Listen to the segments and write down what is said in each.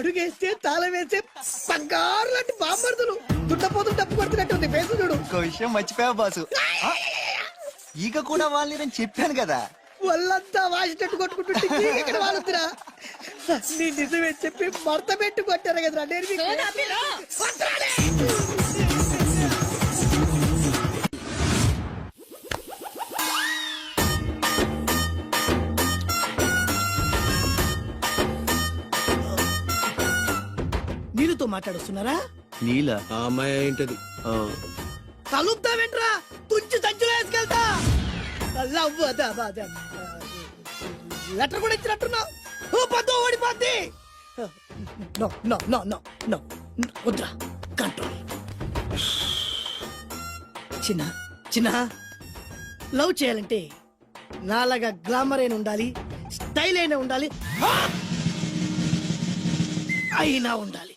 అడుగేస్తే తాళం వేస్తే బంగారు లాంటి బామ్మర్దులు దుట్టపోతులు తప్పు కొడుతున్నట్టు ఉంది ఫేసు చూడు. ఇంకో విషయం మర్చిపోయావు బాసు, ఈగ కూడా వాళ్ళని నేను చెప్పాను కదా. వాళ్ళంతా వాసినట్టు కొట్టుకుంటుంటే ఇక్కడ వాళ్ళురా నీ నిజమే చెప్పి మడత పెట్టి కొట్టారు కదరా నేను మీకు. నీళ్ళతో మాట్లాడుస్తున్నారా? నీల ఆ అమ్మాయి ఏంటది? కలుపుతావేంట్రా తుంచి సంచులో వేసుకెళ్తా. లెటర్ కూడా ఇచ్చినట్టున్నావు. పద్దు ఓడిపోద్ది. No no no no no వద్దురా, కంట్రోల్. చిన్న చిన్న లవ్ చేయాలంటే నాలాగా గ్లామర్ అయినా ఉండాలి, స్టైల్ అయినా ఉండాలి, అయినా ఉండాలి.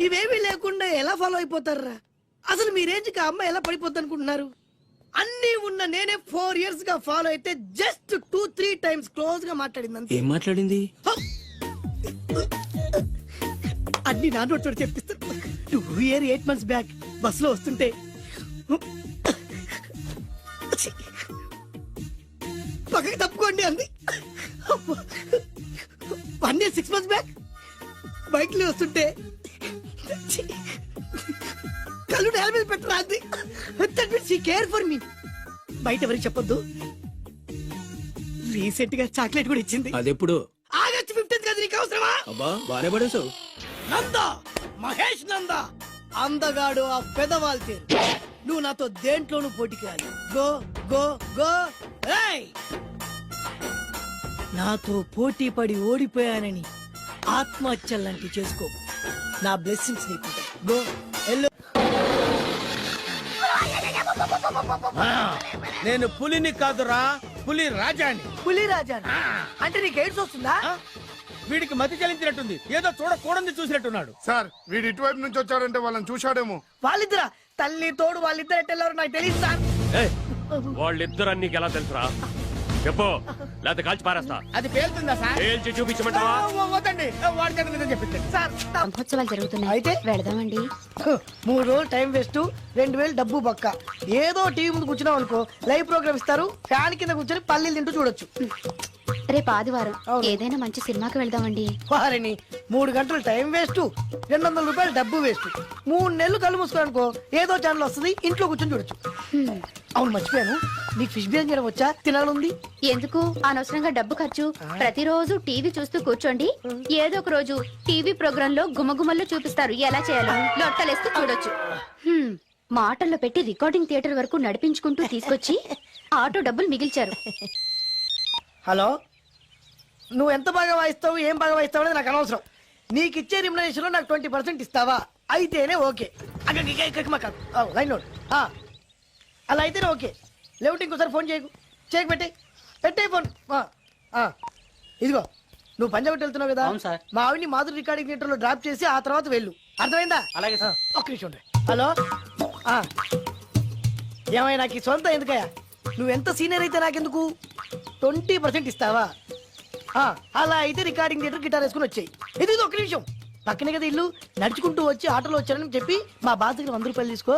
ఇవేమీ లేకుండా ఎలా ఫాలో అయిపోతారా? అసలు మీ రేంజ్కి ఆ అమ్మాయి ఎలా పడిపోద్ది అనుకుంటున్నారు? అన్ని ఉన్న నేనే 4 years గా ఫాలో అయితే జస్ట్ 2-3 times క్లోజ్ గా మాట్లాడింది. ఏం మాట్లాడింది? అన్ని నా నోట్ చెప్పిస్తాను. 8 months బ్యాక్ బస్ లో వస్తుంటే పక్కకి తప్పుకోండి అంది. 1 year 6 months బ్యాక్ బైక్ లో వస్తుంటే కళ్ళు నేల మీద పెట్టరా అంది. Care for me. బయట ఎవరికి చెప్పొద్దు. రీసెంట్ గా చాక్లెట్ కూడా ఇచ్చింది. అదెప్పుడు? ఆగస్ట్ 15th కదా. నీకు అవసరమా? అబ్బా బానే పడేసావు. నందా, మహేష్ నందా, అందగాడు ఆ పెదవాల్ తీరు. నువ్వు నాతో దేంట్లోనూ పోటీకి రాలి. Go go go. ఏయ్, నాతో పోటీ పడి ఓడిపోయానని ఆత్మహత్యలాంటి చేసుకో. నా బ్లెస్సింగ్స్ నీకు. Go yellow. నేను పులిని కాదురా, పులి రాజాని. పులి రాజా అంటే నీకు ఎయిడ్స్ వస్తుందా? వీడికి మతి చలించినట్టుంది, ఏదో చూడకూడదు చూసినట్టున్నాడు. సార్ వీడు ఇటువైపు నుంచి వచ్చాడంటే వాళ్ళని చూశాడేమో. వాళ్ళిద్దరా? తల్లి తోడు వాళ్ళిద్దరు ఎట్టెళ్ళారు నాకు తెలియదు సార్. వాళ్ళిద్దరు నీకు ఎలా తెలుసురా? చెప్పు, లేకపోతే కాల్చి పారేస్తా. అది పేలుతుందా సార్? పేల్చి చూపించమంటావా? వద్దండి, వాడికి నిజం చెప్పించండి సార్. మహోత్సవాలు జరుగుతున్నాయి, అయితే వెళదామండి. 3 రోజులు టైం వేస్ట్, 2000 డబ్బు బక్క. ఏదో టీవీ ముందు కూర్చున్నాం అనుకో, లైవ్ ప్రోగ్రామ్ ఇస్తారు, ఫ్యాన్ కింద కూర్చొని పల్లీలు తింటూ చూడొచ్చు. రేపు ఆదివారం ఏదైనా మంచి సినిమాకి వెళ్దామండి. వారిని 3 గంటలు టైం వేస్ట్, 200 రూపాయలు డబ్బు వేస్ట్. 3 నెలలు కళ్ళు మూసుకోనుకో, ఏదో ఛానల్ వస్తుంది, ఇంట్లో కూర్చొని చూడొచ్చు. అవును మర్చిపోయాను, నీకు ఫిష్ బిర్యానీ చేయడం వచ్చా? తినాలంది. ఎందుకు అనవసరంగా డబ్బు ఖర్చు? ప్రతిరోజు టీవీ చూస్తూ కూర్చోండి, ఏదో ఒక రోజు టీవీ ప్రోగ్రామ్ లో గుమగుమల్లో చూపిస్తారు ఎలా చేయాలో. లొట్టలేస్తూ చూడొచ్చు. మాటల్లో పెట్టి రికార్డింగ్ థియేటర్ వరకు నడిపించుకుంటూ తీసుకొచ్చి ఆటో డబ్బులు మిగిల్చారు. హలో, నువ్వు ఎంత బాగా వాయిస్తావు, ఏం బాగా వాయిస్తావు అనేది నాకు అనవసరం. నీకు ఇచ్చే రిమ్యునరేషన్ లో నాకు 20% ఇస్తావా? అయితేనే ఓకే. Line note. అలా అయితేనే ఓకే. లేవుంటే ఇంకోసారి ఫోన్ చేయకు. పెట్టే ఫోన్. ఇదిగో, నువ్వు పంజాబ్ వెళ్తున్నావు కదా, మా ఆవిడ్ని మాధురి రికార్డింగ్ థియేటర్ లో డ్రాప్ చేసి ఆ తర్వాత వెళ్ళు. అర్థమైందా? అలాగే సార్. ఒక్క నిమిషం ఉండే. హలో, ఏమైనా నాకు ఈ సొంత ఎందుకయ్యా? నువ్వెంత సీనియర్ అయితే నాకెందుకు? 20% ఇస్తావా? అలా అయితే రికార్డింగ్ థియేటర్ గిటార్ వేసుకుని వచ్చాయి. ఇది ఒక్క నిమిషం, పక్కనే కదా ఇల్లు. నడుచుకుంటూ వచ్చి ఆటోలో వచ్చారని చెప్పి మా బాస్ దగ్గర 100 రూపాయలు తీసుకో.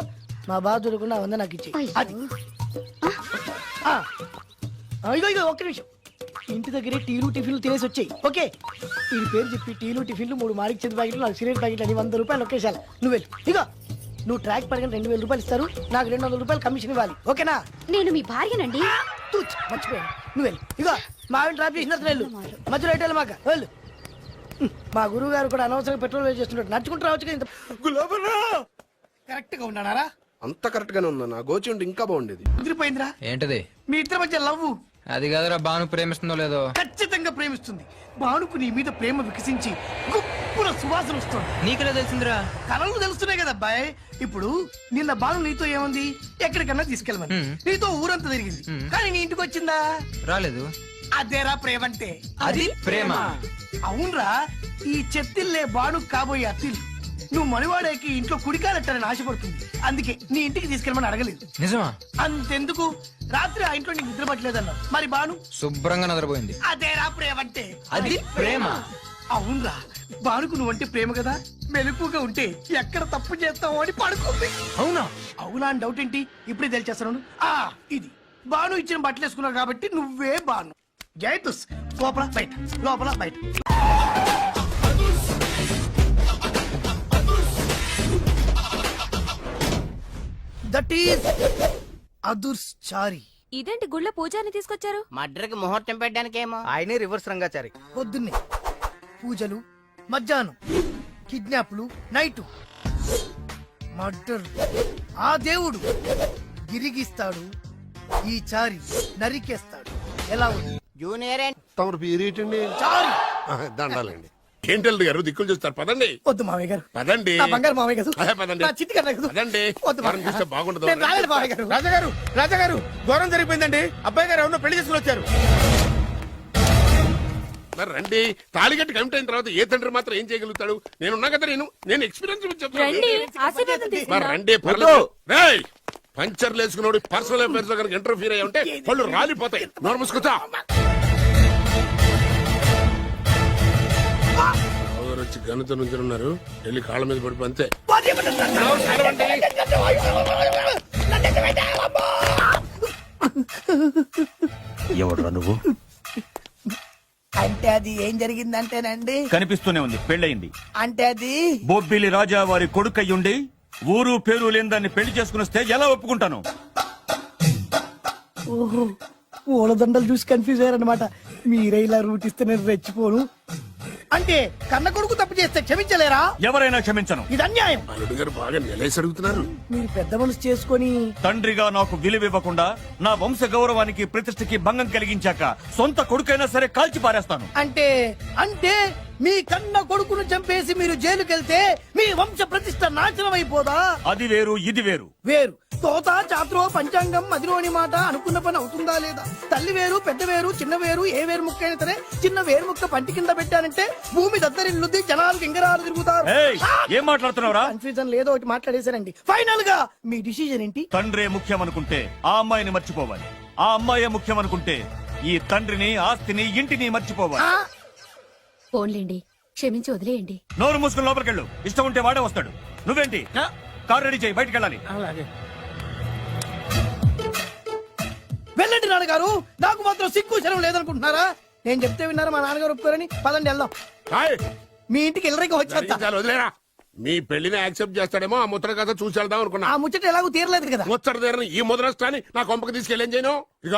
మా బాస్ దొరకకుండా 100 నాకు ఇచ్చి. ఇగో ఒక్క నిమిషం, ఇంటి దగ్గరే టీలు టిఫిన్లు తినేసి వచ్చాయి. ఓకే, ఈ పేరు చెప్పి టీలు టిఫిన్లు 3 మారికి చెంది ప్యాకెట్లు, 4 సిగరెట్ ప్యాకెట్లు అని 100 రూపాయలు ఒకేసారి. నువ్వు వెళ్ళు. ఇగో, నువ్వు ట్రాక్ పడగానే 2000 రూపాయలు ఇస్తారు, నాకు 200 రూపాయలు కమిషన్ ఇవ్వాలి. ఓకేనా? నేను మీ భార్యనండి. మర్చిపోయాను. నువ్వు వెళ్ళు. ఇగో, మా ఆవిడ డ్రాప్ చేసిన వెళ్ళు. మధ్యలో రైట్ వెళ్ళమాక వెళ్ళు. మా గురువు గారు కూడా అనవసరంగా పెట్రోల్ వేస్ట్ చేస్తున్నాడు. నడుచుకుంటూ రావచ్చు. కరెక్ట్ గా ఉన్నారా? అంత కరెక్ట్ గానే ఉందా? నా గోచి ఉంటే ఇంకా బాగుండేది. కుదిరిపోయిందిరా. ఏంటది? మీ ఇద్దరి మధ్య లవ్. అది కాదురా, బాను ప్రేమిస్తుందో లేదో. ఖచ్చితంగా ప్రేమిస్తుంది. బానుకు నీ మీద ప్రేమ వికసించి గుప్పున సువాసన వస్తుంది. నీకెలా తెలిసిందిరా? కలలు తెలుస్తున్నాయి కదా అబ్బాయి. ఇప్పుడు నిన్న బాను నీతో ఏముంది, ఎక్కడికన్నా తీసుకెళ్ళమని నీతో ఊరంతా తిరిగింది, కానీ నీ ఇంటికి వచ్చిందా? రాలేదు. అదేరా ప్రేమ అంటే. అది ప్రేమ. అవునరా, ఈ చెత్తిల్లే బాను కాబోయే అత్తిల్లు. నువ్వు మనివాడేకి ఇంట్లో కుడికాలెట్టాలని ఆశపడుతుంది, అందుకే నీ ఇంటికి తీసుకెళ్ళమని అడగలేదు. నిజమా? అంతెందుకు, రాత్రి ఆ ఇంట్లో నీకు నిద్ర పట్టలేదన్నా. మరి బాను శుభ్రంగా నిద్రపోయింది. అదేరా ప్రేమ అంటే. అది ప్రేమ. అవునరా, బానుకు నువ్వంటే ప్రేమ కదా, మెలకుగా ఉంటే ఎక్కడ తప్పు చేస్తావు అని పడుకుంది. అవునా? అవునా అని డౌట్ ఏంటి, ఇప్పుడే తెలిచేస్తున్నాను. ఇది బాను ఇచ్చిన బట్టలు వేసుకున్నావు కాబట్టి నువ్వే బాను. జైతుస్ లోపల బయట, లోపల బయట. దట్ ఈస్ అదుర్స్ చారి. ఇదేంటి గుళ్ళ పూజాని తీసుకొచ్చారు? మడ్రకి ముహూర్తం పెట్టడానికేమో. ఆయనే రివర్స్ రంగాచారి. పొద్దున్నే పూజలు, మధ్యాహ్నం కిడ్నాప్లు, నైటు మర్డర్. ఆ దేవుడు గిరిగిస్తాడు, ఈ చారి నరికేస్తాడు. ఎలా ఉంది జూనియర్ తమరు పీరియటండి చారి? దండాలండి. ఏంటల్లుడు గారు దిక్కులు చూస్తారు, పదండి. వద్దు మామయ్య గారు, పదండి. నా బంగారు మామయ్య గారు, అదే పదండి. నా చిట్టి కన్నా గారు. పదండి. వద్దు మనం మామయ్య చూస్తే గారు. బాగుండదు. నేను రాలేదు మామయ్య గారు. రాజాగారు, రాజాగారు, ఘోరం జరిగిపోయిందండి. అబ్బాయి గారు ఎవరినో పెళ్లి చేసుకుని వచ్చారు. మరి రండి. తాళిగట్టి కమిట్ అయిన తర్వాత ఏ తండ్రి మాత్రం ఏం చేయగలుగుతాడు? నేనున్నా కదా, నేను ఎక్స్పీరియన్స్ చెప్తాను. రండి, ఆశీర్వాదం మరి తీసుకుందాం. రండి, పర్లేదు. రేయ్, పంచర్లు వేసుకున్నాడు పర్సనల్ అఫైర్స్ లో కనుక ఇంటర్ఫీర్ అయ్యి ఉంటే పళ్ళు రాలిపోతాయి. నోరు మూసుకుంటా. వచ్చి గనుత నుంచి ఉన్నారు, వెళ్ళి కాళ్ళ మీద పడిపో అంతే. ఎవడురా నువ్వు? అంటే అది ఏం జరిగిందంటేనండి, కనిపిస్తూనే ఉంది, పెళ్ళయింది. అంటే అది బొబ్బిలి రాజా వారి కొడుకయ్యుండి ఊరు పేరు లేని దాన్ని పెళ్లి చేసుకుని వస్తే ఎలా ఒప్పుకుంటాను? ఓహో, పూలదండలు చూసి కన్ఫ్యూజ్ అయ్యారనమాట. మీరే ఇలా రూట్ ఇస్తే నేను రెచ్చిపోను. అంటే కన్న కొడుకు తప్పు చేస్తే క్షమించలేరా? ఎవరైనా క్షమించను. ఇది అన్యాయం. అల్లుడు గారు బాగా నిలేసి అడుగుతున్నారు. మీరు పెద్ద మనసు చేసుకొని తండ్రిగా నాకు విలువ ఇవ్వకుండా నా వంశ గౌరవానికి ప్రతిష్టకి భంగం కలిగించాక సొంత కొడుకైనా సరే కాల్చి పారేస్తాను. అంటే అంటే మీ కన్న కొడుకును చంపేసి మీరు జైలుకెళ్తే మీ వంశ ప్రతిష్ట నాశనం అయిపోదా? అది వేరు, ఇది వేరు. వేరు. తోత చాత్రో పంచాంగం మదిలోని మాట అనుకున్న పని అవుతుందా లేదా? తల్లి వేరు, పెద్ద వేరు, చిన్న వేరు, ఏ వేరు ముక్క అయినా సరే చిన్న వేరు ముక్క పంటి కింద పెట్టారంటే భూమి దద్దరిల్లుద్ది, జనాలు గింగరాలు తిరుగుతారు. ఏయ్, ఏం మాట్లాడుతున్నావురా? కన్ఫ్యూజన్ లేదో ఒకటి మాట్లాడేశారండి. ఫైనల్ గా మీ డిసిజన్ ఏంటి? తండ్రే ముఖ్యం అనుకుంటే ఆ అమ్మాయిని మర్చిపోవాలి. ఆ అమ్మాయే ముఖ్యం అనుకుంటే ఈ తండ్రిని, ఆస్తిని, ఇంటిని మర్చిపోవాలి. ఆ? ఫోన్లేండి, క్షమించి వదిలేయండి. నోరు మూసుకుని లోపలికెళ్ళు. ఇష్టం ఉంటే వాడే వస్తాడు. నువ్వేంటి? కార్ రెడీ చేయి, బయటికి వెళ్ళాలి. వెళ్ళండి నాన్నగారు, నాకు మాత్రం సిగ్గు శరం లేదనుకుంటున్నారా? నేను చెప్తే విన్నారా మా నాన్నగారు ఒప్పుకోరని? పదండి వెళ్దాం. హాయ్, మీ ఇంటికి ఎల్లరికి వచ్చేస్తా. చాలు వదిలేరా. మీ పెళ్లిని యాక్సెప్ట్ చేస్తాడేమో, ఆ ముద్ర కథ చూసి వెళ్దాం అనుకున్నా. ఆ ముచ్చట ఎలాగో తీరలేదు కదా. ముచ్చట తీరని ఈ ముద్రష్టాన్ని నా కొంపకి తీసుకెళ్ళేం చేయను. ఇక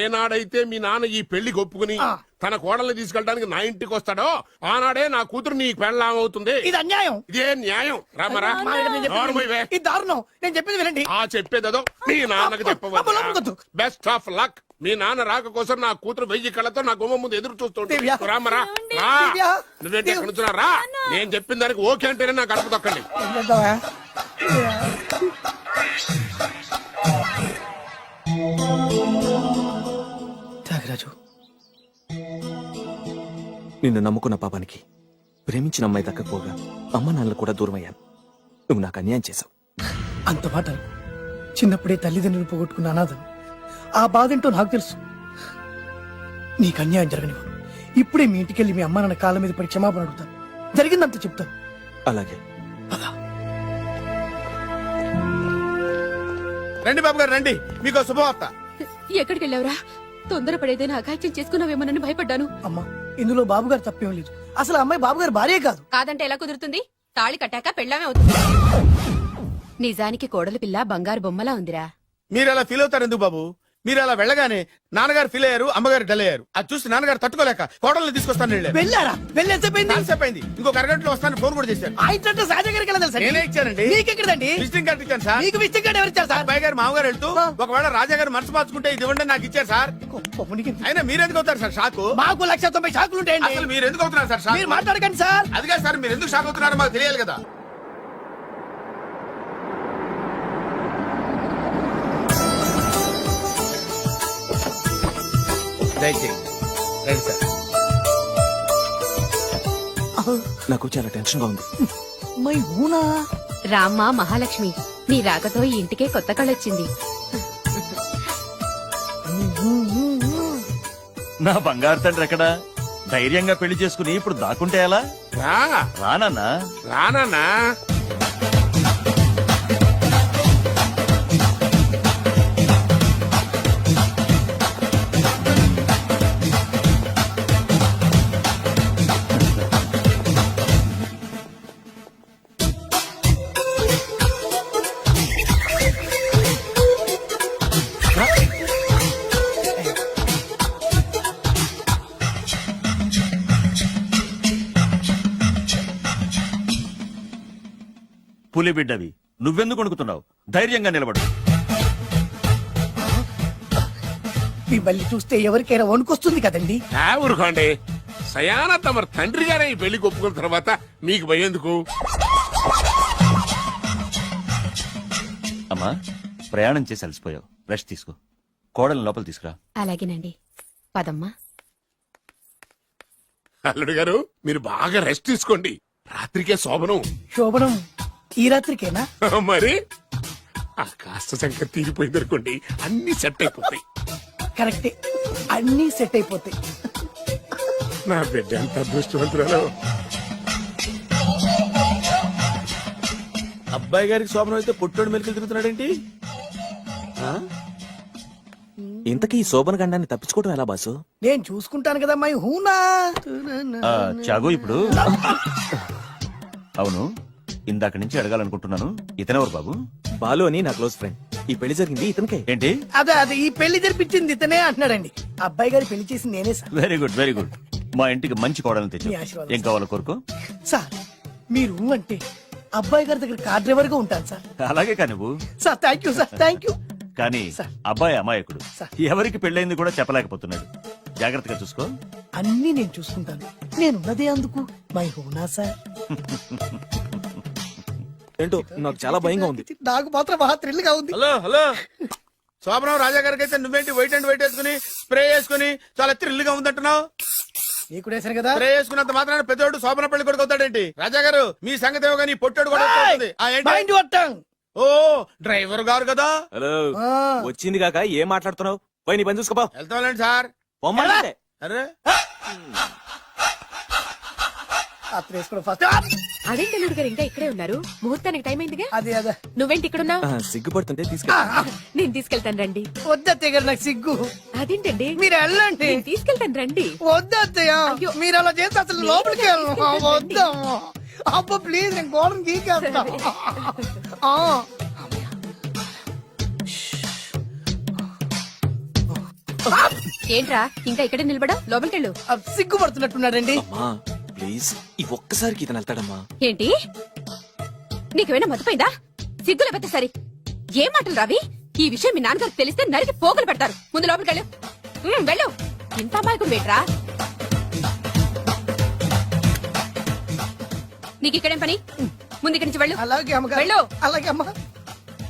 ఏనాడైతే మీ నాన్న ఈ పెళ్లికి ఒప్పుకుని తన కోడల్ని తీసుకెళ్ళడానికి నా ఇంటికి వస్తాడో ఆనాడే నా కూతురు నీ పెళ్ళాం అవుతుంది. ఇది అన్యాయం. ఇదే న్యాయం. రామరా, మా ఆయన నేను చెప్పేది వినండి. ఇది దారుణం. నేను చెప్పేది వినండి. ఆ చెప్పేదేదో మీ నాన్నకు అబ్బో, నమ్మకొద్దు. చెప్పవచ్చు. Best of luck. మీ నాన్న రాక కోసం నా కూతురు 1000 కళ్ళతో నా గుమ్మ ముందు ఎదురు చూస్తుంటే దివ్య. రామరా, రా. దివ్య. నువ్వేంటి ఎక్కడ నుంచున్నా? రా. నేను చెప్పిన దానికి ఓకే అంటేనే నా గడప తొక్కండి. ఏం చేద్దామా? త్యాగరాజు, నిన్ను నమ్ముకున్న పాపానికి ప్రేమించిన అమ్మాయి దక్కకపోగా అమ్మ నాన్నలు కూడా దూరం అయ్యాను. నువ్వు నాకు అన్యాయం చేశావు. అంత మాట చిన్నప్పుడే తల్లిదండ్రులు పోగొట్టుకున్న అనాథం. ఆ బాధేంటో నాకు తెలుసు. నీకు అన్యాయం జరగనివ్వను. ఇప్పుడే మీ ఇంటికెళ్ళి మీ అమ్మ నాన్న కాళ్ళ మీద పడి క్షమాపణ అడుగుతాను. జరిగిందంత చెప్తాను. అలాగే. రండి బాబు గారు, రండి. మీకు శుభవార్త. ఎక్కడికి వెళ్ళావురా? తొందరపడేదైనా అఘాయిత్యం చేసుకున్నావేమోనని భయపడ్డాను. అమ్మా, ఇందులో బాబు గారు తప్పేం లేదు. అసలు ఆ అమ్మాయి బాబు గారు భార్యే కాదు. కాదంటే ఎలా కుదురుతుంది? తాళి కట్టాక పెళ్ళామే అవుతుంది. నిజానికి కోడలి పిల్ల బంగారు బొమ్మలా ఉందిరా. మీరు అలా ఫీల్ అవుతారు ఎందుకు బాబు? మీరు అలా వెళ్ళగానే నాన్నగారు ఫీల్ అయ్యారు, అమ్మగారు డల్ అయ్యారు. అది చూసి నాన్నగారు తట్టుకోలేక కోడల్ని తీసుకొస్తాను వెళ్ళారు. వెళ్ళారా? వెళ్ళేసేపోయింది. కాసేపోయింది. ఇంకొక అరగంటలో వస్తాను ఫోన్ కూడా చేశారు. ఆ ఇంట్లో సహజ గారికి ఎలా తెలుసండి? నేనే ఇచ్చానండి. మీకెక్కడండి? విజిటింగ్ కార్డు ఇచ్చాను సార్. మీకు విజిటింగ్ కార్డు ఎవరు ఇచ్చారు సార్? అబ్బాయి గారు మామగారు వెళ్తూ ఒకవేళ రాజా గారు మనసు మార్చుకుంటే ఇది ఇవ్వండి నాకు ఇచ్చారు సార్. అయినా మీరు ఎందుకు అవుతారు సార్ షాక్? మాకు 190 షాకులు ఉంటాయండి. అసలు మీరు ఎందుకు అవుతున్నారు సార్ షాక్? మీరు మాట్లాడకండి సార్. అదిగా సార్, మీరు ఎందుకు షాక్ అవుతున్నారో మాకు తెలియాలి కదా. దయచేయండి సార్. నాకు చాలా టెన్షన్ గా ఉంది. మై హూనా. రామ్మ మహాలక్ష్మి, నీ రాకతో ఈ ఇంటికే కొత్త కళొచ్చింది. నా బంగారు తండ్రి ఎక్కడా? ధైర్యంగా పెళ్లి చేసుకుని ఇప్పుడు దాక్కుంటే ఎలా రా రానన్నా రానా పులి బిడ్డవి నువ్వెందుకు వణుకుతున్నావు ధైర్యంగా నిలబడు మిమ్మల్ని చూస్తే ఎవరికైనా వణుకొస్తుంది కదండి. ఊరుకోండి సయానా తమ తండ్రి గారే ఈ పెళ్లి ఒప్పుకున్న తర్వాత మీకు భయందుకు? అమ్మా ప్రయాణం చేసి అలసిపోయావు రెస్ట్ తీసుకో కోడలు లోపల తీసుకురా అలాగేనండి పదమ్మా. అల్లుడు గారు మీరు బాగా రెస్ట్ తీసుకోండి, రాత్రికే శోభనం. శోభనం ఈ రాత్రికేనా? మరి ఆ కాస్త సంఖ్య తీరిపోయింది అనుకోండి, అన్ని సెట్ అయిపోతాయి. కరెక్టే, అన్నీ సెట్ అయిపోతాయి. నా బిడ్డ ఎంత అదృష్టవంతురాలు. అబ్బాయి గారికి శోభనం అయితే పుట్టోడు మెలికలు తిరుగుతున్నాడేంటి? ఇంతకీ ఈ శోభన గండాన్ని తప్పించుకోవడం ఎలా బాసు? నేను చూసుకుంటాను కదా మై హూనా. చాగు ఇప్పుడు అవును ఇందాక నుంచి అడగాలనుకుంటున్నాను ఇతనెవరు బాబు? బాలు అని నా క్లోజ్ ఫ్రెండ్. ఈ పెళ్లి జరిగింది ఇతనికే. ఏంటి? అదే ఈ పెళ్లి జరిపించింది ఇతనే అంటున్నాడండి. అబ్బాయి గారి పెళ్లి చేసింది నేనే sir. Very good very good. మా ఇంటికి మంచి కోడలు తెచ్చు. మీ ఆశీర్వాదం ఏం కావాలో కోరుకో. సార్ మీరు అంటే అబ్బాయి గారి దగ్గర కార్ డ్రైవర్ గా ఉంటాను సార్. అలాగే కా నువ్వు. Sir thank you sir, thank you. కానీ సార్. అబ్బాయి అమాయకుడు, సార్. ఎవరికి పెళ్ళైంది కూడా చెప్పలేకపోతున్నాడు. జాగ్రత్తగా చూసుకో. అన్ని నేను చూసుకుంటాను, నేనున్నదే అందుకు మై హూనా సార్. ఏంటో నాకు చాలా భయంగా ఉంది. నాకు మాత్రం బాగా థ్రిల్ గా ఉంది. హలో హలో శోభనం రాజా గారికి అయితే నువ్వేంటి వైట్ అండ్ వైట్ వేసుకుని స్ప్రే వేసుకుని చాలా థ్రిల్ గా ఉందంటున్నావు? నీకు వేసాను కదా. స్ప్రే వేసుకున్నంత మాత్రాన పెద్దోడు శోభన పెళ్లి కొడుకు అవుతాడేంటి? రాజా గారు మీ సంగతి ఏమో కానీ పొట్టోడు కూడా అవుతుంది. ఆ ఏంటి? మైండ్ కొట్టాం. ఓ డ్రైవర్ గారు కదా. హలో ఆ. వచ్చింది కాక ఏం మాట్లాడుతున్నావు? పోయి నీ పని చూసుకోపా. వెళ్తాంలేండి సార్. పొమ్మంటే. అరే అత్ర వేసుకోవడం ఫస్ట్. అదేంటి అల్లుడు గారు ఇంకా ఇక్కడే ఉన్నారు? ముహూర్తానికి టైం అయిందిగా. అదే అదే నువ్వేంటి ఇక్కడున్నావు? సిగ్గుపడుతుంటే తీసుకెళ్ళి. నేను తీసుకెళ్తాను రండి. వద్దత్తయ్య గారు, నాకు సిగ్గు. అదేంటండి మీరు వెళ్ళండి. నేను తీసుకెళ్తాను రండి. వద్దత్తయ్య, అయ్యో. మీరు అలా చేస్తే అసలు లోపలికి వెళ్ళను. వద్దమ్మా అబ్బా ప్లీజ్, నేను గోడను గీకేస్తా. ఆ. ఏంట్రా ఇంకా ఇక్కడే నిలబడా? లోపలికెళ్ళు. సిగ్గుపడుతున్నట్టున్నాడండి. అమ్మా ప్లీజ్ ఈ ఒక్కసారికి ఇతను వెళ్తాడమ్మా. ఏంటి నీకేమైనా మతిపోయిందా? సిగ్గు లేకపోతే సరి. ఏం మాటలు రావి? ఈ విషయం మీ నాన్నగారికి తెలిస్తే నరికి పోగులు పెడతారు. ముందు లోపలికెళ్ళు. వెళ్ళు. ఇంత అమాయకుడు వేట్రా. నీకు ఇక్కడేం పని? ముందు ఇక్కడి నుంచి వెళ్ళు. అలాగే అమ్మగారు. వెళ్ళు. అలాగే అమ్మా,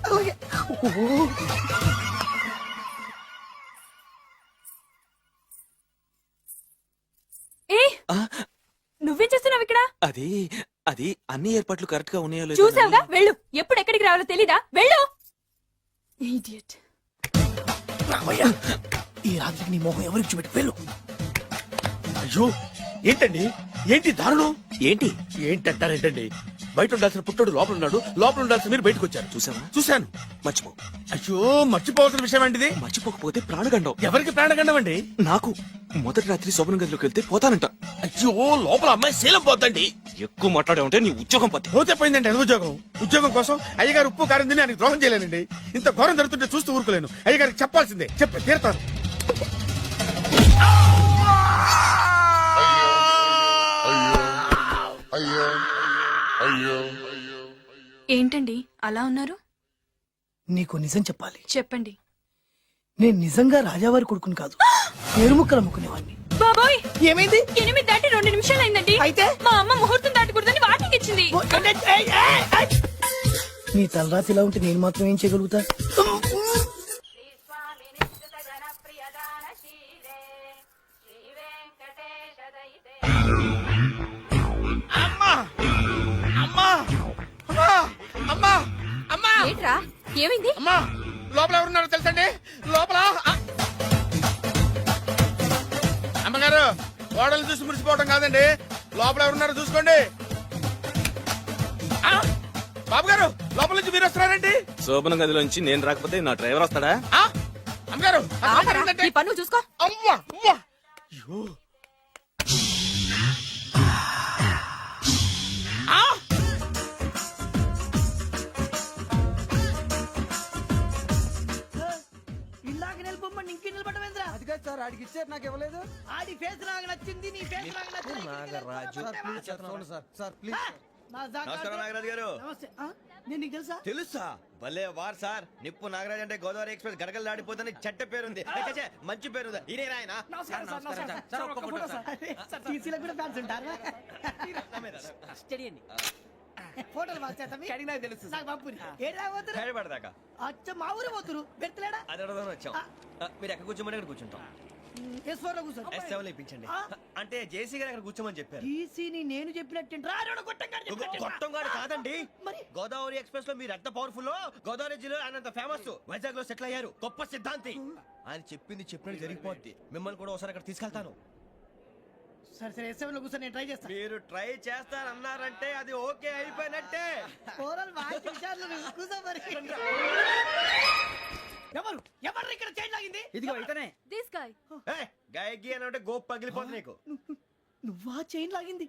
అలాగే. ఓ. నువ్వేం చేస్తున్నావు ఇక్కడ? అది అది అన్ని ఏర్పాట్లు కరెక్ట్ గా ఉన్నాయో లేదో చూసావుగా? అని- వెళ్ళు. ఎప్పుడు ఎక్కడికి రావాలో తెలీదా? వెళ్ళు. Idiot. రామయ్య, ఈ రాత్రికి నీ మొహం ఎవరికి చూపెట్టి వెళ్ళు. అయ్యో ఏంటండి, ఏంటి దారుణం? ఏంటి ఏంటంటారేంటండి? బయట ఉండాల్సిన పుట్టోడు లోపల ఉన్నాడు, లోపల ఉండాల్సిన మీరు బయటకు వచ్చారు. చూసావా? చూశాను. మర్చిపో. అయ్యో మర్చిపోవాల్సిన విషయం అండి ఇది. మర్చిపోకపోతే ప్రాణగండం. ఎవరికి ప్రాణగండం అండి? నాకు మొదటి రాత్రి శోభన గదిలోకి వెళ్తే పోతానంట. అయ్యో లోపల అమ్మాయి శీలం పోతండి. ఎక్కువ మాట్లాడే ఉంటే నీ ఉద్యోగం పోతే. పోతే పోయిందండి అది ఉద్యోగం. ఉద్యోగం కోసం అయ్యగారు ఉప్పు కారం తిని ఆయనకి ద్రోహం చేయలేనండి. ఇంత ఘోరం జరుగుతుంటే చూస్తూ ఊరుకోలేను. అయ్యగారికి చెప్పాల్సిందే, చెప్పి తీరుతాను. ఏంటండి అలా ఉన్నారు? నీకు నిజం చెప్పాలి. చెప్పండి. నేను నిజంగా రాజావారి కొడుకుని కాదు, పేరుముక్కలు అమ్ముకునేవాడిని. బాబోయ్, ఏమైంది? 8 దాటి 2 నిమిషాలు అయిందండి. అయితే మా అమ్మ ముహూర్తం దాటకూడదని వాటికి ఇచ్చింది. నీ తలరాతి ఇలా ఉంటే నేను మాత్రం ఏం చేయగలుగుతా? ఏంట్రా ఏమైంది? అమ్మా లోపల ఎవరున్నారో తెలుసండి? లోపల అమ్మగారు కోడలు చూసి మురిసిపోవటం కాదండి, లోపల ఎవరున్నారో చూసుకోండి. ఆ! బాబు గారు, లోపల నుంచి మీరు వస్తున్నారండి. శోభన గదిలోంచి నేను రాకపోతే నా డ్రైవర్ వస్తాడా? ఆ! అమ్మగారు, ఆ సోఫా ఆపరా, ఏంటంటే? నీ పన్ను చూసుకో. అవ్వా, అవ్వా. అయ్యో. ఆ! ఇందాక నిలబొమ్మని ఇంకే నిలబడమేంద్రా? అది కాదు సార్, ఆడికి ఇచ్చారు నాకు ఇవ్వలేదు. ఆడి ఫేస్ నాకు నచ్చింది, నీ ఫేస్ నాకు నచ్చింది. Sir please. నమస్కారం నాగరాజు గారు. నమస్తే. ఆ? నేను నీకు తెలుసా? తెలుసా? భలే వార్ సార్. నిప్పు నాగరాజ్ అంటే గోదావరి ఎక్స్ప్రెస్ గడగలు దాడిపోతుంది చెట్ట పేరుంది. ఛే, మంచి పేరు. ఇదే ఆయన. నమస్కారం సార్, నమస్కారం సార్. ఒక్క ఫోటో సార్. అరే, టీసీలో కూడా ఫ్యాన్స్ ఉంటారా? ఫోటోలు మార్చేస్తాం. నాకు తెలుసు. నాకు పంపుని. ఏడు రాబోతురు? హైదరాబాద్ అచ్చ మా ఊరు పోతురు. పెడతలేడా? అది అడగదాం వచ్చాం. మీరు ఎక్కడ కూర్చోమని అక్కడ కూర్చుంటాం. S4 లో కూర్చో. S7 ఇప్పించండి. అంటే జేసీ గారు అక్కడ కూర్చోమని చెప్పారు. టీసీని నేను చెప్పినట్టు గొట్టంగాడు కాదండి. మరి? గోదావరి ఎక్స్ప్రెస్ లో మీరు ఎంత పవర్ఫుల్, గోదావరి జిల్లా ఆయన ఫేమస్, వైజాగ్ లో సెటిల్ అయ్యారు, గొప్ప సిద్ధాంతి. ఆయన చెప్పింది చెప్పినట్టు జరిగిపోద్ది. మిమ్మల్ని కూడా ఒకసారి అక్కడ తీసుకెళ్తాను. సరే సరే, S7 లో కూర్చో, నేను ట్రై చేస్తాను. మీరు ట్రై చేస్తారన్నారంటే అది ఓకే అయిపోయినట్టే. కూరలు వాటి విషయాలు నువ్వు కూర్చో మరి. ఎవరు ఎవరు ఇక్కడ చైన్ లాగింది? ఇదిగో ఇతనే. ఏయ్, గాయకి అని అంటే గోప్ పగిలిపోతుంది నీకు. నువ్వా చైన్ లాగింది?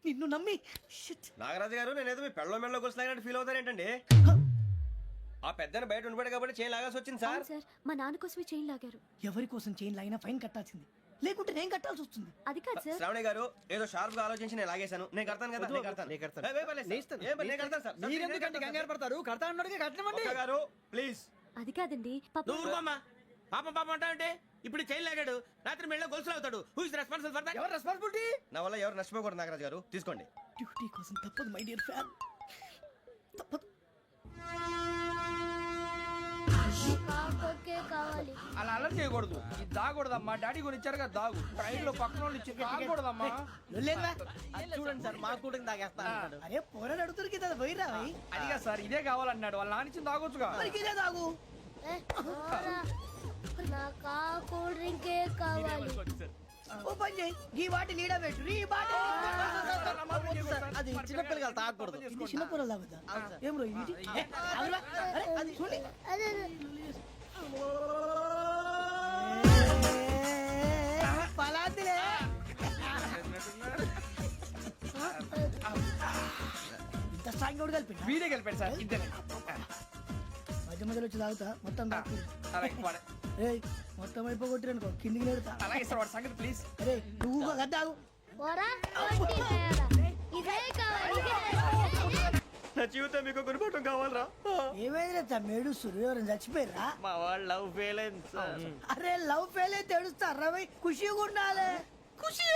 నిన్ను నమ్మి. Shit. నాగరాజు గారు, నేనేదో మీ పెళ్ళ మెళ్ళ కొలిసిలాగినట్టు ఫీల్ అవుతారేంటండి? ఆ పెద్దని బయట ఉండిపోయాడు కాబట్టి చేయి లాగాల్సి వచ్చింది సార్. మా నాన్న కోసమే చైన్ లాగారు. ఎవరి కోసం చైన్ లాగినా ఫైన్ కట్టాల్సింది, లేకుంటే నేను కట్టాల్సి వస్తుంది. అది కాదు సార్. శ్రావణి గారు, ఏదో షార్ప్ గా ఆలోచించి నేను లాగేశాను. నేను కడతాను కదా. నేను కడతాను. ఏయ్, వేయ్ పర్లేదు సార్. ఏం పర్లేదు, నేను కడతాను సార్. మీరెందుకంటే కంగారు పడతారు? కడతా అన్నాడుగా, కట్టమండి. ఒక్క గారు ప్లీజ్. అది కాదండి. నువ్వు ఊరుకోమ్మా. పాపం పాపం అంటావంటే ఇప్పుడు చైన్ లాగాడు, రాత్రి మెళ్ళ గొలుసులు అవుతాడు. Who is responsible for that? ఎవరు రెస్పాన్సిబిలిటీ? నా వల్ల ఎవరు నష్టపోకూడదు నాగరాజు గారు, తీసుకోండి. డ్యూటీ కోసం తప్పదు మై డియర్ ఫ్యాన్, తప్పదు. అలా అలర్ట్ చేయకూడదు. ఇది దాగకూడదమ్మా. డాడీ కొని ఇచ్చారు కదా, దాగు. ట్రైన్ లో పక్కన వాళ్ళు ఇచ్చి దాగకూడదమ్మా. లొల్లేంగా? చూడండి సార్, మా కూడా తాగేస్తా. అరే పోరాడు అడుగుతారు కదా, పోయిరా భయ్. అదిగా సార్, ఇదే కావాలన్నాడు. వాళ్ళ నాన్న ఇచ్చింది తాగొచ్చుగా. మరి ఇదే తాగు. ఓ పని చేయి, ఈ వాటి లీడ పెట్టు. ఈ బాటి అది చిన్నపిల్లలు తాగకూడదు. ఇది చిన్న పొరలు తాగుతా. ఏం రో ఇది? అవునా? అరే అది చూడండి. పలాదిలే. ఇంత స్ట్రాంగ్ కూడా కలిపి వీడే గెలిపాడు సార్, ఇద్దరే. మధ్య మధ్యలో వచ్చి తాగుతా, మొత్తం తాగు. అలాగే వాడు. ఏయ్, మొత్తం అయిపోగొట్టిరనుకో కిందికి నేడుతా. అలాగే సార్, వాడి సంగతి ప్లీజ్. అరే నువ్వు గద్దాగు. నా జీవితం మీకు గురిపటం కావాలరా? ఏమైనా తమ్మేడు సురవరం చచ్చిపోయిరా? మా వాళ్ళు లవ్ ఫెయిల్ అయింది సార్. అరే లవ్ ఫెయిల్ అయితే ఏడుస్తారా? ఖుషిగా ఉండాలి. ఖుషి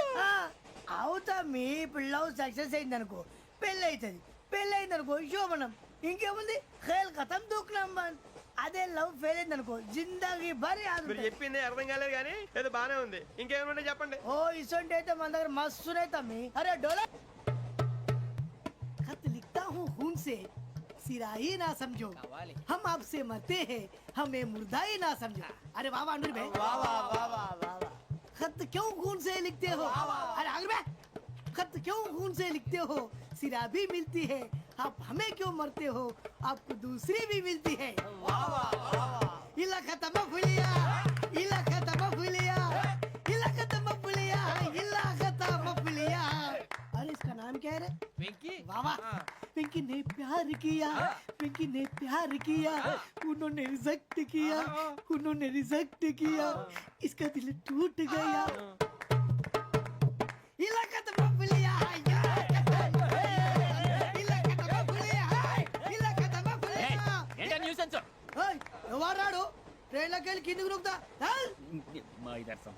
అవుతా. మీ పిల్లవ్ సక్సెస్ అయింది అనుకో, పెళ్ళి అవుతుంది. పెళ్ళి అయింది అనుకో శోభనం. ఇంకేముంది, ఖేల్ కథం దూకునాం బంద్. అదే లవ్ ఫెయిల్ అయింది అనుకో, జిందగీ భారీ మీరు చెప్పింది అర్థం కాలేదు కానీ ఏదో బానే ఉంది. ఇంకేమైనా చెప్పండి. ఓ ఇసొంటి అయితే మన దగ్గర మస్తునే తమ్మి. అరే డోలా खत लिखता हूँ खून से, सिरा ही ना समझो, हम आपसे मरते हैं, हमें मुर्दा ही ना समझो. अरे वाह वाह अनुर भाई, वाह वाह वाह वाह वाह. खत क्यों खून से लिखते हो? अरे अनुर भाई, खत क्यों खून से लिखते हो? सिरा भी मिलती है, आप हमें क्यों मरते हो? आपको दूसरी भी मिलती है. वाह वाह वाह. इला खत्म फुलिया, इला खत्म फुलिया, इला खत्म फुलिया, इला खत्म फुलिया. अरे इसका नाम क्या है रे? వెంకీ. वाह वाह. पिंकी ने प्यार किया, पिंकी ने प्यार किया, उन्होंने रिजेक्ट किया, उन्होंने रिजेक्ट किया, इसका दिल टूट गया. इलाका तो बबलिया, इलाका तो बबलिया, इलाका तो बबलिया. ఏంటా న్యూసెన్స్? ओए ఎవరాడు? ట్రైన్ లోకి వెళ్ళి కిందికి నొక్కుతా. మా ఇదర్థం.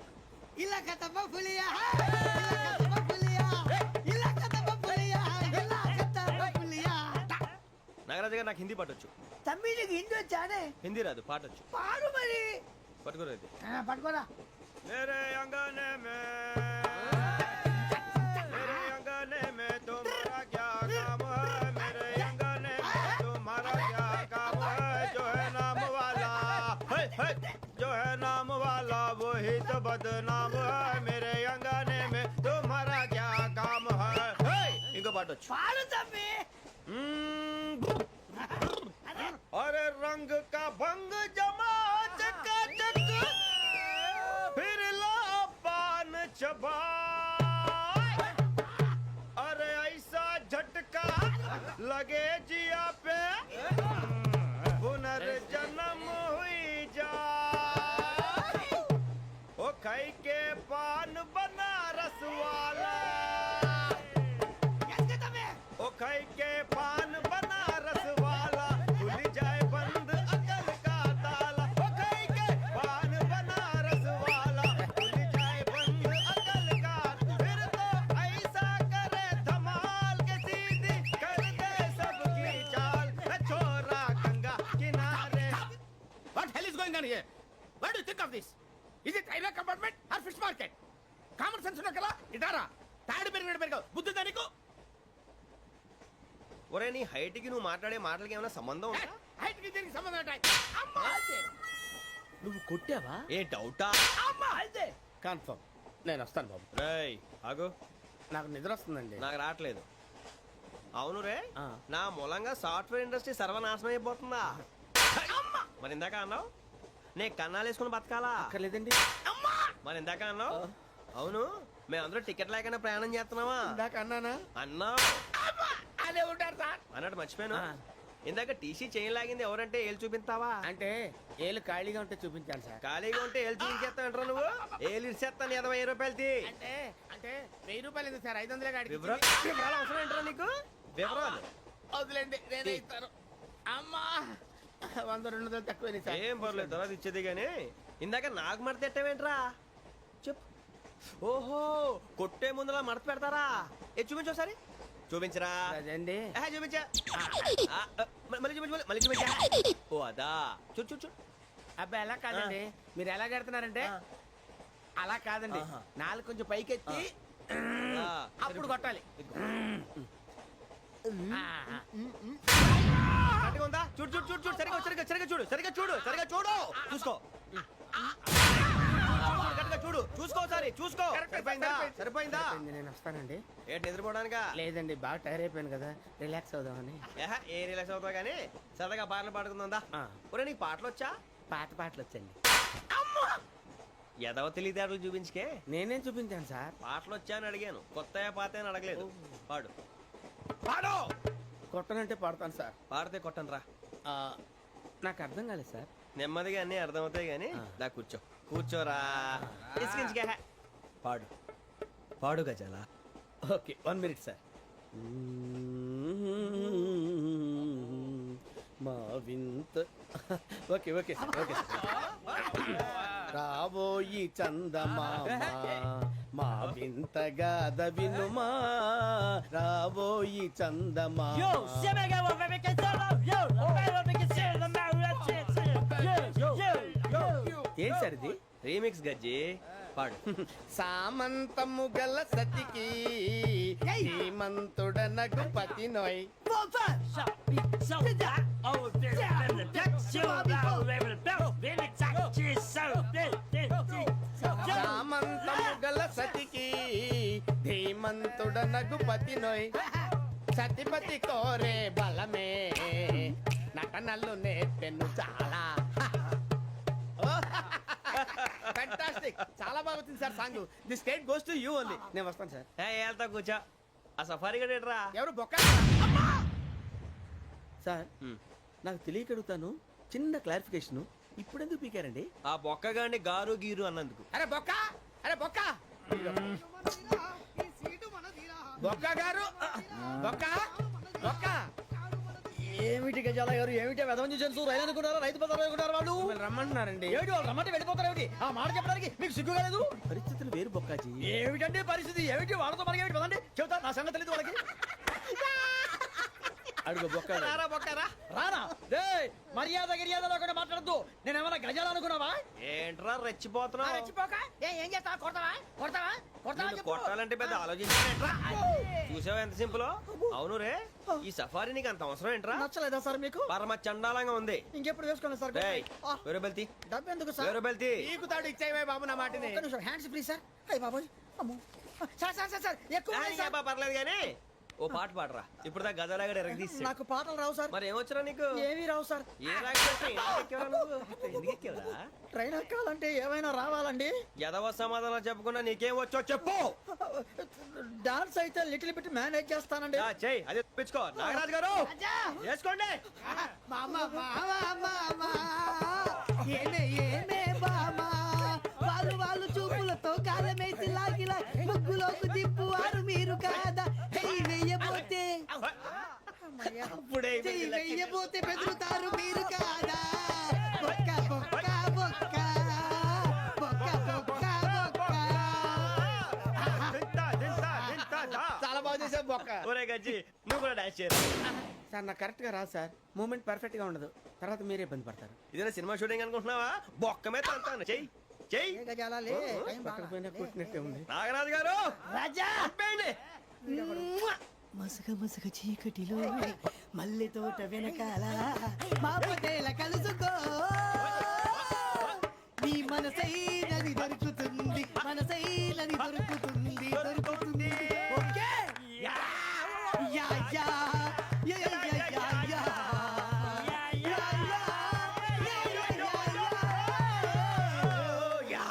इलाका तो बबलिया, इलाका तो बबलिया, इलाका तो बबलिया, इलाका तो बबलिया. నాగరాజు గారు, నాకు హిందీ పాటొచ్చు. తమ్మి నీకు హిందీ వచ్చానే? హిందీ రాదు, పాటొచ్చు. పాడు మరి. పట్టుకోలేదు. పట్టుకోరా. मेरे अंगने में, मेरे अंगने में तुम्हारा क्या काम है? मेरे अंगने में तुम्हारा क्या काम है? जो है नाम वाला, जो है नाम वाला वही तो बदनाम है. मेरे अंगने में కొట్టొచ్చు పాడు తమ్మి. अरे रंग का भंग जमा चकाचक फिर ला पान चबा अरे ऐसा झटका लगे जिया पे पुनर्जन्म हुई जा ओ खाई के पान बनारस वाला ओ खाई के पान बनारस वाला खुल जाए बंद अकल का ताला ओ खाई के पान बनारस वाला खुल जाए बंद अकल का फिर तो ऐसा करे धमाल के सीधी कर दे सबकी चाल न छोरा गंगा किनारे What hell is going on here? What do you think of this? Is it railway compartment or fish market? Common sense ఉన్న కదా ఇటారా తాడు పెరిగావు బుద్ధి దానికి ఒరే నీ హైట్ కి నువ్వు మాట్లాడే మాటలకి ఏమైనా సంబంధం ఉందా హైట్ కి దీనికి సంబంధం ఉంటాయి అమ్మా నువ్వు కొట్టావా? ఏ డౌటా అమ్మా అయితే కన్ఫర్మ్ నేను వస్తాను బాబు రేయ్ ఆగు నాకు నిద్ర వస్తుందండి నాకు రావట్లేదు అవును రే ఆ. నా మూలంగా సాఫ్ట్వేర్ ఇండస్ట్రీ సర్వనాశనం అయిపోతుందా మరి ఇందాక అన్నావు నే కన్నాలు వేసుకుని బతకాలా అక్కర్లేదండి మరి ఇందాక అన్నావు అవును మేమందరూ టికెట్ లేకుండా ప్రయాణం చేస్తున్నావా ఇందాక అన్నానా అన్నావు అదే ఉంటారు సార్ అన్నట్టు మర్చిపోయాను ఆ. ఇందాక టీసీ చైన్ లాగింది ఎవరంటే ఏళ్ళు చూపిస్తావా అంటే ఏళ్ళు ఖాళీగా ఉంటే చూపించాను సార్ ఖాళీగా ఉంటే ఏళ్ళు చూపించేస్తావు నువ్వు ఏళ్ళు ఇచ్చేస్తాను 20 రూపాయలు తీ అంటే అంటే 1000 రూపాయలు ఎందుకు సార్ 500 గాడికి వివరాలు అవసరం ఏంట్రా నీకు వివరాలు వదిలేండి నేనే ఇస్తాను అమ్మా 100 200 తక్కువ సార్ ఏం పర్లేదు తర్వాత ఇచ్చేది గానీ ఇందాక నాకు మడత ఎట్టవేంట్రా చెప్పు ఓహో కొట్టే ముందులా మడత పెడతారా ఏ చూపించు ఒకసారి చూపించరా అదండి చూపించా మళ్ళీ చూపించు మళ్ళీ చూపించా ఓ అదా చూడు చూడు చూడు అబ్బాయి ఎలా కాదండి మీరు ఎలా కడుతున్నారంటే అలా కాదండి ఆహా. నాలుగు కొంచెం పైకెత్తి ఆ, అప్పుడు కొట్టాలి ఇదిగో. ఆ, గట్టిగా ఉందా చూడు చూడు చూడు చూడు సరిగా సరిగా సరిగా చూడు సరిగా చూడు సరిగా చూడు చూసుకో గట్టిగా చూడు చూసుకో ఒకసారి చూసుకో సరిపోయిందా సరిపోయిందా సరిపోయింది, నేను వస్తానండి ఏంటి నిద్రపోవడానికా లేదండి బాగా టైర్ అయిపోయాను కదా రిలాక్స్ అవుదామని ఏ రిలాక్స్ అవుతావు కానీ సరదాగా పాటలు పాడుకుందా ఆ. ఒరే నీకు పాటలు వచ్చా పాత పాటలు వచ్చండి ఎదవ తెలివితేటలు చూపించుకే నేనేం చూపించాను సార్ పాటలు వచ్చా అని అడిగాను కొత్త పాత అని అడగలేదు పాడు పాడు కొట్టనంటే పాడతాను సార్ పాడితే కొట్టను రా ఆ, నాకు అర్థం కాలేదు సార్ నెమ్మదిగా అన్ని అర్థమవుతాయి గానీ దా కూర్చో కూర్చోరా ఇసుకించుకే పాడు పాడు గజాల ఓకే 1 మినిట్ సార్ మా వింత okay okay sir okay sir రాబోయి చందమామ మా వింత గాథ వినుమా రాబోయి చందమామ ఏం సార్ ఇది రీమిక్స్ గజ్జి పాడు సామంతము గల సతికి హేమంతుడనగు పతి నోయ్ సామంతము గల సతికి ధీమంతుడనగు పతి నోయ్ సతిపతి కోరే బలమే నటనలు నేర్పెను చాలా ఫ్యాంటాస్టిక్ చాలా బాగా వచ్చింది sir song the state goes to you only నేను వస్తాను సార్ వెళ్తా కూర్చో ఆ సఫారీ గడేట్రా ఎవరు బొక్క సార్ నాకు తెలియక అడుగుతాను చిన్న క్లారిఫికేషన్ ఇప్పుడెందుకు పీకారండి ఆ బొక్కగాండి గారు గీరు అన్నందుకు అరే బొక్క అరే బొక్క బొక్క గారు బొక్క బొక్క ఏమిటి గజాల గారు ఏమిటి వెదవం చూసారు రైలు అనుకున్నారా రైతు బజార్ అనుకున్నారు వాళ్ళు మిమ్మల్ని రమ్మంటున్నారండి ఏమిటి వాళ్ళు రమ్మంటే వెళ్ళిపోతారు ఏమిటి ఆ మాట చెప్పడానికి మీకు సిగ్గు కాలేదు పరిస్థితులు వేరు బొక్కాజీ ఏమిటంటే పరిస్థితి ఏమిటి వాళ్ళతో మనకి ఏమిటి పదండి చెబుతా నా సంగతి తెలియదు వాళ్ళకి అడుగు బొక్క రారా బొక్కరా రానా రే మర్యాద గిర్యాద లేకుండా మాట్లాడద్దు నేను ఏమైనా గజాలు అనుకున్నావా ఏంట్రా రెచ్చిపోతున్నావు రెచ్చిపోక ఏం చేస్తావా కొడతావా కొడతావా కొడతావా నిన్ను చెప్పు. కొట్టాలంటే పెద్ద ఆలోచించానేట్రా చూసావా ఎంత సింపుల్ అవును రే ఈ సఫారీ నీకు అంత అవసరం ఏంట్రా నచ్చలేదా సార్ మీకు పరమ చండాలంగా ఉంది ఇంకెప్పుడు వేసుకోండి సార్ రేయ్, వేరే బెల్తి డబ్బు ఎందుకు సార్ వేరే బెల్తి నీకు తాడు ఇచ్చేవే బాబు నా మాటని ఒక్క నిమిషం హ్యాండ్స్ ఫ్రీ సార్ అయ్యి బాబోయ్ అమ్మో సార్ సార్ సార్ సార్ ఎక్కువ ఉన్నాయి సార్. పర్లేదు కానీ ఓ పాట పాడరా ఇప్పుడు దా గదలాగడ ఎరగదీసి నాకు పాటలు రావు సార్. మరి ఏమొచ్చరా నీకు ఏమీ రావు సార్. ఏ రాకపోతే ఎందుకు ఎక్కేవరా ట్రైన్ ఎక్కాలంటే ఏమైనా రావాలండి. ఎదవ సమాధానం చెప్పకుండా నీకేం వచ్చో చెప్పు డాన్స్ అయితే లిటిల్ బిట్ మేనేజ్ చేస్తానండి. చెయ్యి అదే తెప్పించుకో నాగరాజు గారు వేసుకోండి ఏమే ఏమే బామా వాళ్ళు చూపులతో కాలమేసి లాగిలా ముగ్గులోకి దిప్పువారు మీరు కాదా. చెయ్యి వెయ్యబోతే చెయ్యి వెయ్యబోతే బెదురుతారు మీరు కాదా. బొక్క బొక్క బొక్క బొక్క బొక్క బొక్క. చాలా బాగా చేసావు బొక్క. ఒరే గజ్జి నువ్వు కూడా డాన్స్ చేయరు సార్ నాకు కరెక్ట్ గా రాదు సార్. మూమెంట్ పర్ఫెక్ట్ గా ఉండదు, తర్వాత మీరే ఇబ్బంది పడతారు. ఇదేనా సినిమా షూటింగ్ అనుకుంటున్నావా బొక్క మీద అంటాను చెయ్యి చెయ్యి గజాలాలే టైం పక్కన పోయినా కొట్టినట్టే ఉంది. నాగరాజు గారు రాజా చెప్పండి మసగ మసగ చీకటిలో మల్లె తోట వెనకాల మా పటేల కలుసుకో. నీ మనసైనది దొరుకుతుంది, మనసైనది దొరుకుతుంది, దొరుకుతుంది. Okay yeah yeah yeah yeah yeah yeah yeah.